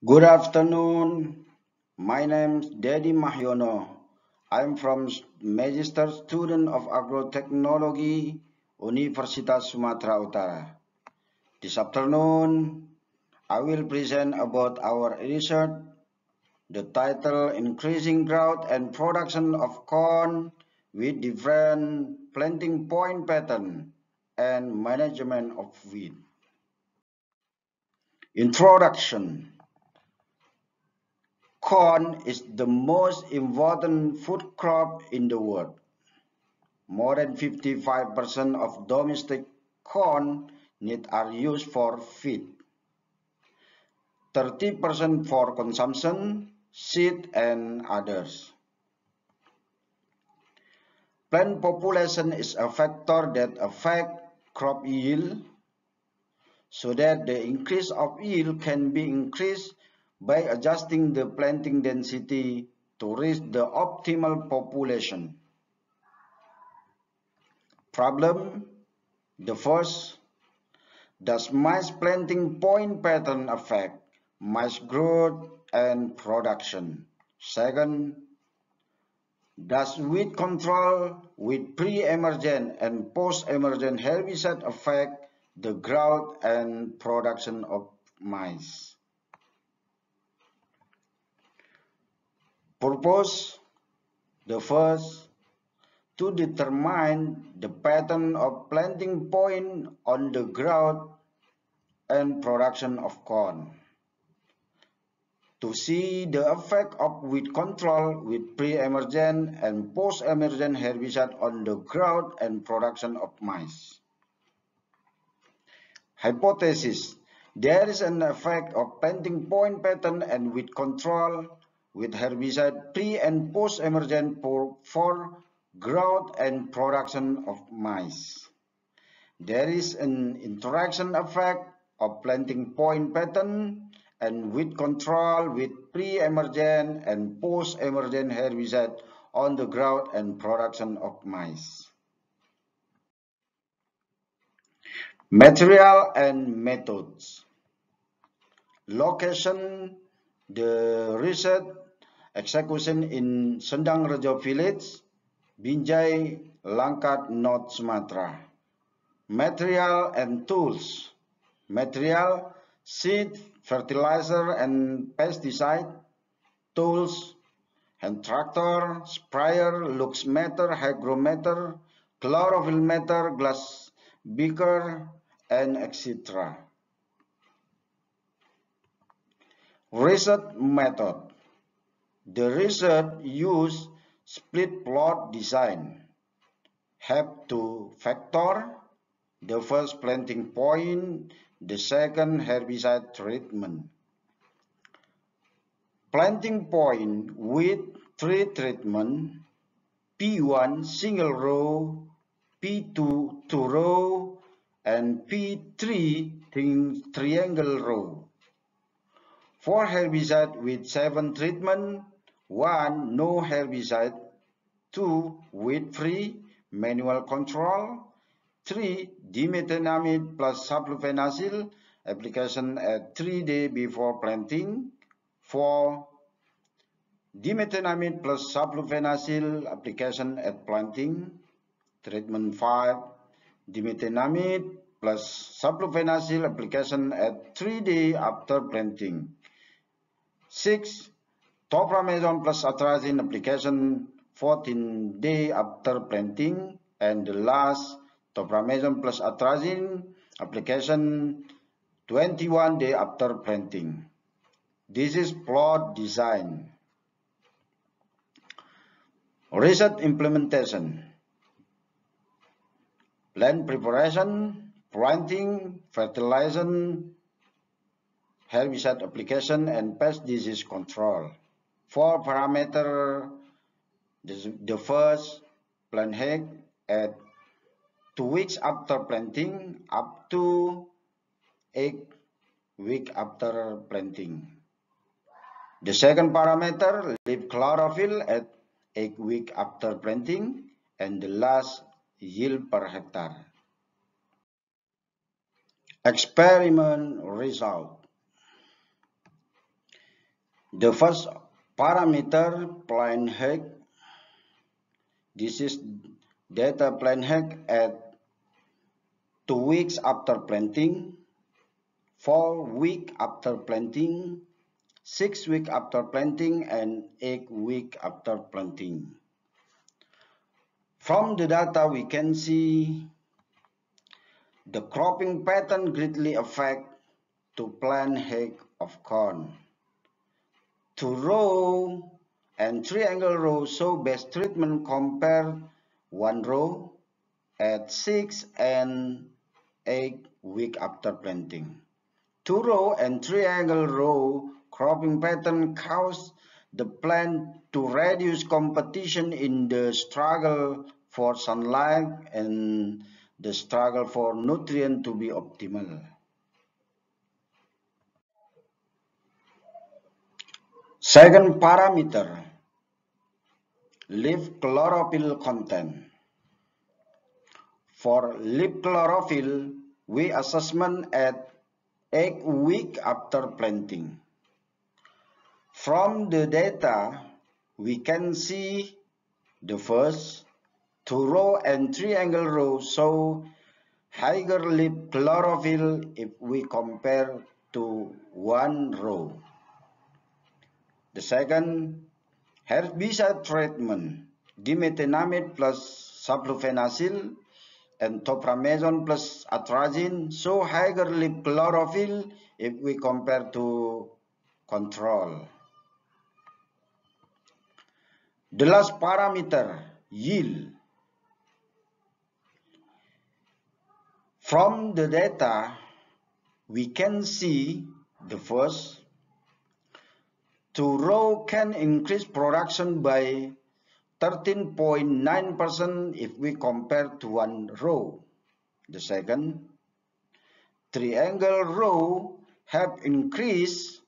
Good afternoon. My name is Dedy Mahyono. I'm from Magister Student of Agrotechnology, Universitas Sumatera Utara. This afternoon, I will present about our research, the title Increasing Growth and Production of Corn with Different Planting Point Pattern and Management of Weed. Introduction. Corn is the most important food crop in the world. More than 55% of domestic corn needs are used for feed, 30% for consumption, seed, and others. Plant population is a factor that affects crop yield, so that the increase of yield can be increased by adjusting the planting density to reach the optimal population. Problem. The first, does maize planting point pattern affect maize growth and production? Second, does weed control with pre-emergent and post-emergent herbicide affect the growth and production of maize? Purpose. The first, to determine the pattern of planting point on the growth and production of corn. To see the effect of weed control with pre-emergent and post-emergent herbicide on the growth and production of maize. Hypothesis. There is an effect of planting point pattern and weed control with herbicide pre- and post-emergent for growth and production of maize. There is an interaction effect of planting point pattern and weed control with pre-emergent and post-emergent herbicide on the growth and production of maize. Material and methods. Location. The research execution in Sendang Rejo Village, Binjai, Langkat, North Sumatra. Material and tools. Material, seed, fertilizer and pesticide. Tools, hand tractor, sprayer, lux meter, hygrometer, chlorophyll meter, glass beaker, and etc. Research method. The research used split plot design. Have to factor the first planting point, the second herbicide treatment. Planting point with 3 treatment, P1 single row, P2 2 row, and P3 triangle row. 4 herbicide with 7 treatment, 1 no herbicide, 2 weed free, manual control, 3 dimethenamide plus sulfenacil application at 3 days before planting, 4 dimethenamide plus sulfenacil application at planting, treatment 5 dimethenamide plus sulfenacil application at 3 days after planting, 6 topramezone plus atrazine application 14 days after planting, and the last topramezone plus atrazine application 21 days after planting. This is plot design. Research implementation. Plant preparation, planting, fertilization, herbicide application, and pest disease control. 4 parameters. The first, plant height at 2 weeks after planting up to 8 weeks after planting. The second parameter, leaf chlorophyll at 8 weeks after planting, and the last, yield per hectare. Experiment result. The first parameter, plant height. This is data plant height at 2 weeks after planting, 4 weeks after planting, 6 weeks after planting, and 8 weeks after planting. From the data, we can see the cropping pattern greatly affects to plant height of corn. 2 row and triangle row show best treatment compared 1 row at 6 and 8 weeks after planting. 2 row and triangle row cropping pattern cause the plant to reduce competition in the struggle for sunlight and the struggle for nutrient to be optimal. Second parameter, leaf chlorophyll content. For leaf chlorophyll, we assessment at 8 weeks after planting. From the data, we can see the first 2 row and triangle row show higher leaf chlorophyll if we compare to 1 row. The second, herbicide treatment, dimethenamide plus sulfenacil and topramezone plus atrazine show higher leaf chlorophyll if we compare to control. The last parameter, yield. From the data, we can see the first 2 row can increase production by 13.9% if we compare to 1 row. The second, triangle row have increased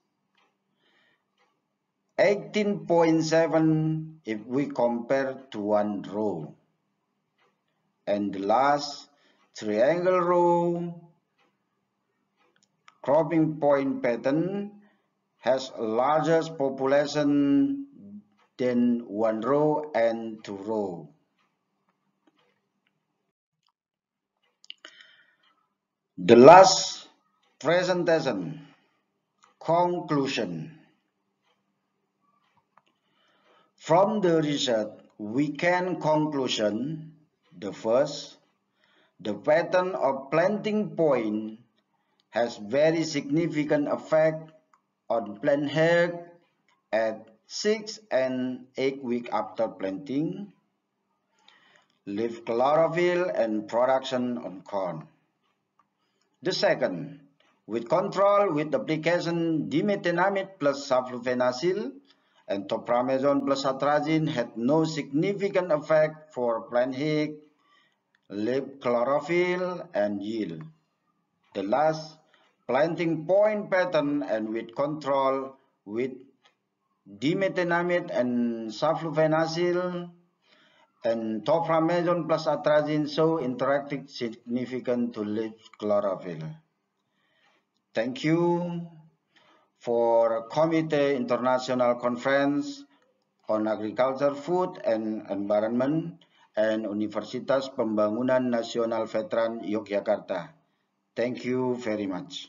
18.7% if we compare to 1 row. And the last, triangle row cropping point pattern has a larger population than 1 row and 2 row. The last presentation, conclusion. From the research, we can conclusion the first, the pattern of planting point has very significant effect on plant height at 6 and 8 weeks after planting, leaf chlorophyll and production on corn. The second, with control with application dimethenamide plus sulfenacil and topramezone plus atrazine had no significant effect for plant height, leaf chlorophyll and yield. The last, planting point pattern and with control with dimethenamide and sulfenacil and topramezone plus atrazine show interactive significant to leaf chlorophyll. Thank you for Committee International Conference on Agriculture, Food and Environment and Universitas Pembangunan Nasional Veteran Yogyakarta. Thank you very much.